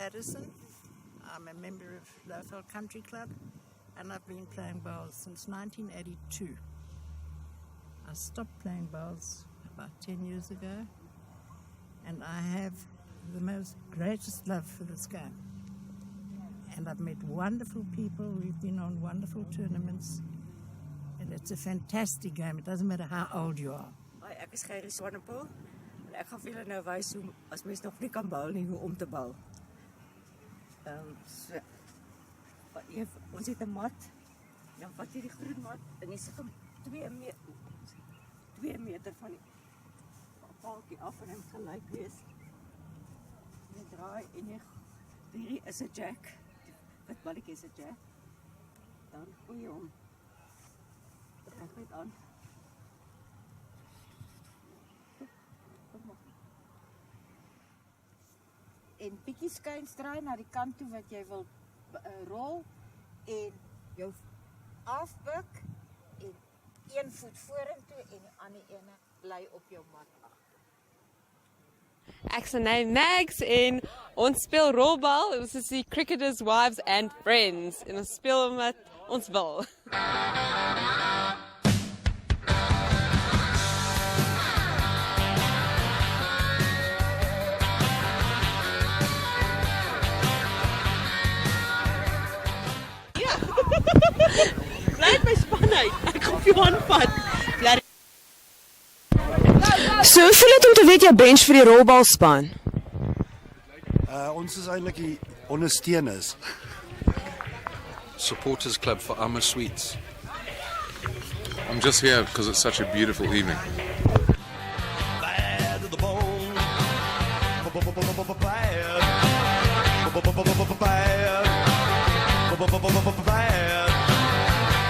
Addison. I'm a member of Lowveld Country Club, and I've been playing bowls since 1982. I stopped playing bowls about 10 years ago, and I have the most greatest love for this game. And I've met wonderful people. We've been on wonderful tournaments, and it's a fantastic game. It doesn't matter how old you are. Hi, ek is Gerrie Swanepoel en ek gaan vir julle nou wys hoe as mens nog nie kan bal nie, hoe om te bal. Ons het 'n mat. Dan vat jy die groen mat en jy sit hom 2 meter van die paaltjie af en hy moet gelyk wees. Jy draai en hierdie is 'n jack. Dit balletjie is 'n jack. Dan gooi jy hom net aan. En bietjie skuins draai na die kant toe wat jy wil rol en jou afbuk en een voet vorentoe en die ander ene bly op jou mat agter. Ek se naam Mags en ons speel rolbal. Ons is die Cricketers' Wives and Friends en ons speel met ons wil. Blijf my span uit. Ek gaan vir jou aanvat. So, hoe voel dit om te weet jy bench vir die rolbalspan? Ons is eintlik die ondersteuners. Supporters Club for Amma Sweets. I'm just here because it's such a beautiful evening. Bad to the bone. Bad.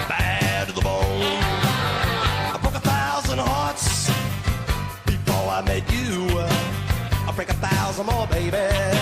Bad to the bone. I broke 1,000 hearts before I met you. I break 1,000 more, baby.